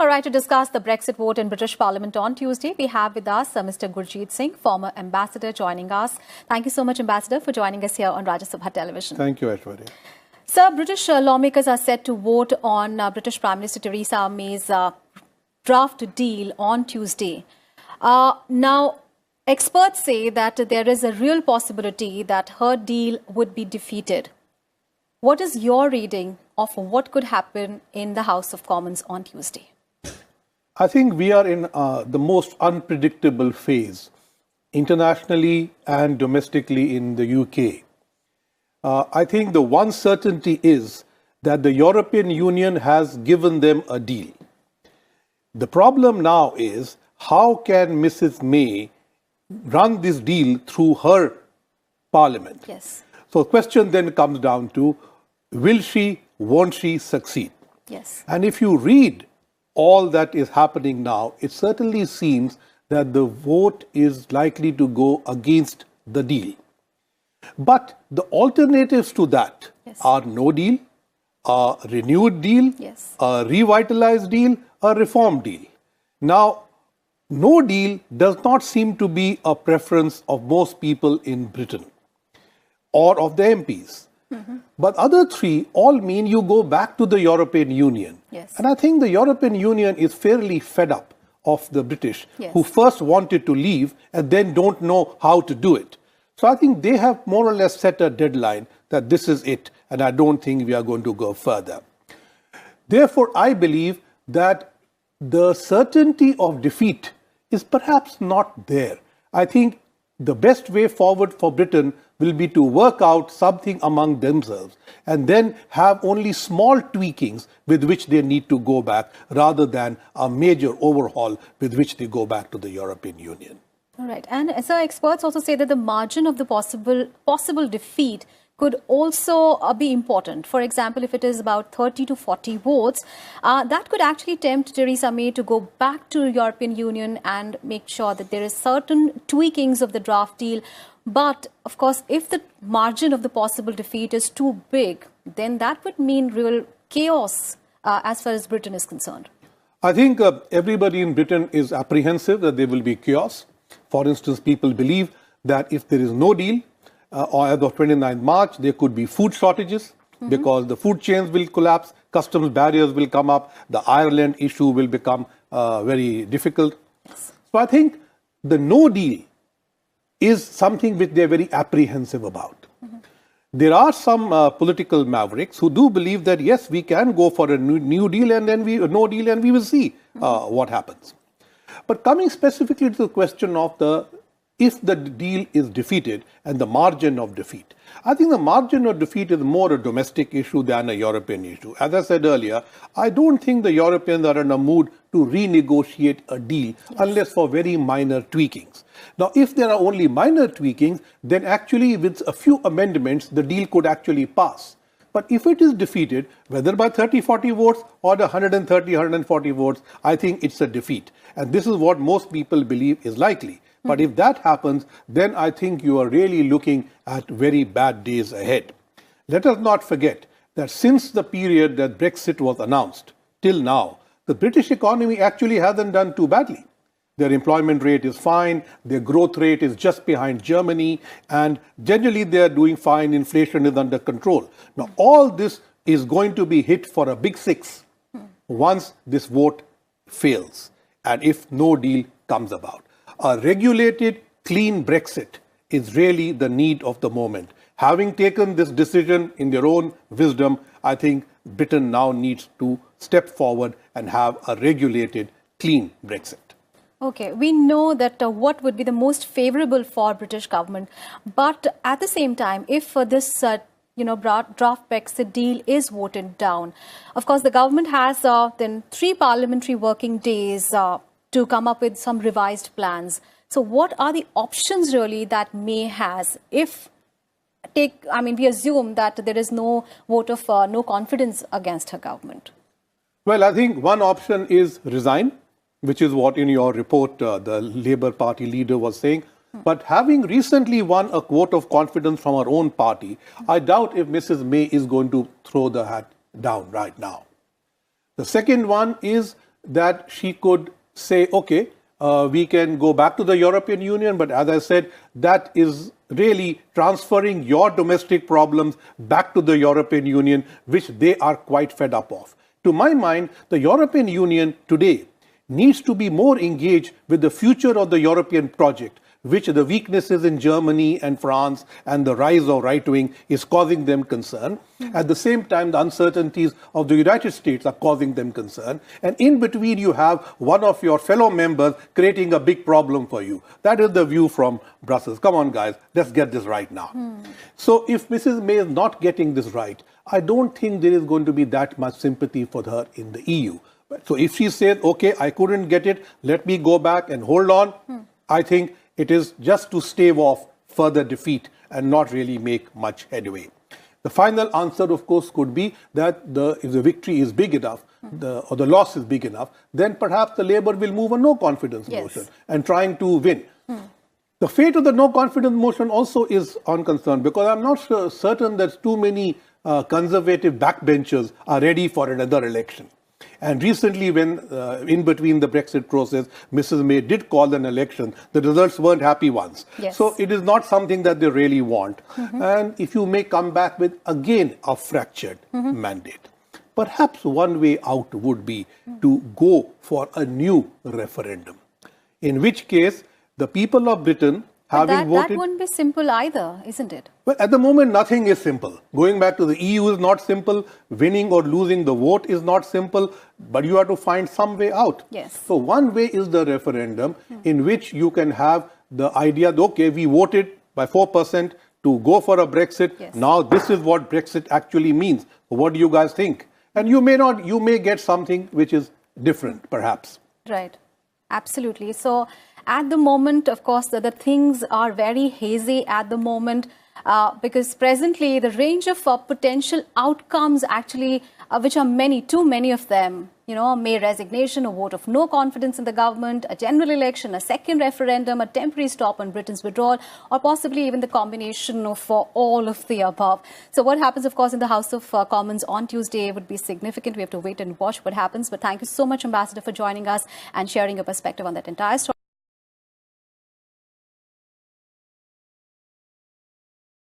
All right, to discuss the Brexit vote in British Parliament on Tuesday, we have with us Mr. Gurjeet Singh, former ambassador, joining us. Thank you so much, Ambassador, for joining us here on Rajya Sabha Television. Thank you, Aishwarya. Sir, British lawmakers are set to vote on British Prime Minister Theresa May's draft deal on Tuesday. Now, experts say that there is a real possibility that her deal would be defeated. What is your reading of what could happen in the House of Commons on Tuesday? I think we are in the most unpredictable phase, internationally and domestically in the UK. I think the one certainty is that the European Union has given them a deal. The problem now is, how can Mrs. May run this deal through her parliament? Yes. So the question then comes down to, will she, won't she succeed? Yes. And if you read all that is happening now, it certainly seems that the vote is likely to go against the deal. But the alternatives to that are no deal, a renewed deal, a revitalized deal, a reform deal. Now, no deal does not seem to be a preference of most people in Britain or of the MPs. But other three all mean you go back to the European Union. And I think the European Union is fairly fed up of the British, who first wanted to leave and then don't know how to do it. So I think they have more or less set a deadline that this is it, and I don't think we are going to go further. Therefore, I believe that the certainty of defeat is perhaps not there. I think the best way forward for Britain will be to work out something among themselves and then have only small tweakings with which they need to go back, rather than a major overhaul with which they go back to the European Union. All right. And so experts also say that the margin of the possible defeat could also be important. For example, if it is about 30 to 40 votes, that could actually tempt Theresa May to go back to the European Union and make sure that there is certain tweakings of the draft deal. But, of course, if the margin of the possible defeat is too big, then that would mean real chaos as far as Britain is concerned. I think everybody in Britain is apprehensive that there will be chaos. For instance, people believe that if there is no deal, or as of 29th March, there could be food shortages because the food chains will collapse, customs barriers will come up, the Ireland issue will become very difficult. So I think the no deal is something which they are very apprehensive about. There are some political mavericks who do believe that, yes, we can go for a new deal and then no deal and we will see what happens. But coming specifically to the question of if the deal is defeated and the margin of defeat, I think the margin of defeat is more a domestic issue than a European issue. As I said earlier, I don't think the Europeans are in a mood to renegotiate a deal unless for very minor tweakings. Now, if there are only minor tweakings, then actually with a few amendments, the deal could actually pass. But if it is defeated, whether by 30-40 votes or the 130-140 votes, I think it's a defeat. And this is what most people believe is likely. But if that happens, then I think you are really looking at very bad days ahead. Let us not forget that since the period that Brexit was announced till now, the British economy actually hasn't done too badly. Their employment rate is fine, their growth rate is just behind Germany, and generally they are doing fine, inflation is under control. Now, all this is going to be hit for a big six once this vote fails and if no deal comes about. A regulated, clean Brexit is really the need of the moment. Having taken this decision in their own wisdom, I think Britain now needs to step forward and have a regulated, clean Brexit. Okay, we know that what would be the most favorable for British government, but at the same time, if this draft Brexit deal is voted down, of course, the government has then 3 parliamentary working days to come up with some revised plans. So what are the options really that May has if we assume that there is no vote of no confidence against her government? Well, I think one option is resign, which is what in your report the Labour Party leader was saying. But having recently won a vote of confidence from her own party, I doubt if Mrs. May is going to throw the hat down right now. The second one is that she could say, okay, we can go back to the European Union, but as I said, that is really transferring your domestic problems back to the European Union, which they are quite fed up of. To my mind, the European Union today needs to be more engaged with the future of the European project, which the weaknesses in Germany and France and the rise of right-wing is causing them concern. At the same time, the uncertainties of the United States are causing them concern. And in between, you have one of your fellow members creating a big problem for you. That is the view from Brussels. Come on, guys, let's get this right now. So if Mrs. May is not getting this right, I don't think there is going to be that much sympathy for her in the EU. So if she says, okay, I couldn't get it, let me go back and hold on, I think it is just to stave off further defeat and not really make much headway. The final answer, of course, could be that if the victory is big enough, or the loss is big enough, then perhaps the Labour will move a no confidence motion and trying to win. The fate of the no confidence motion also is on concern, because I'm not certain that too many conservative backbenchers are ready for another election. And recently, when in between the Brexit process, Mrs. May did call an election, the results weren't happy ones. So it is not something that they really want. And if you may come back with, again, a fractured mandate, perhaps one way out would be to go for a new referendum, in which case the people of Britain, having voted... That wouldn't be simple either, isn't it? Well, at the moment, nothing is simple. Going back to the EU is not simple. Winning or losing the vote is not simple. But you have to find some way out. So one way is the referendum, in which you can have the idea that, okay, we voted by 4% to go for a Brexit. Now this is what Brexit actually means. What do you guys think? And you may get something which is different, perhaps. Right. Absolutely. So at the moment, of course, the things are very hazy at the moment, because presently the range of potential outcomes actually, which are many, too many of them, May resignation, a vote of no confidence in the government, a general election, a second referendum, a temporary stop on Britain's withdrawal, or possibly even the combination of all of the above. So what happens, of course, in the House of Commons on Tuesday would be significant. We have to wait and watch what happens. But thank you so much, Ambassador, for joining us and sharing your perspective on that entire story.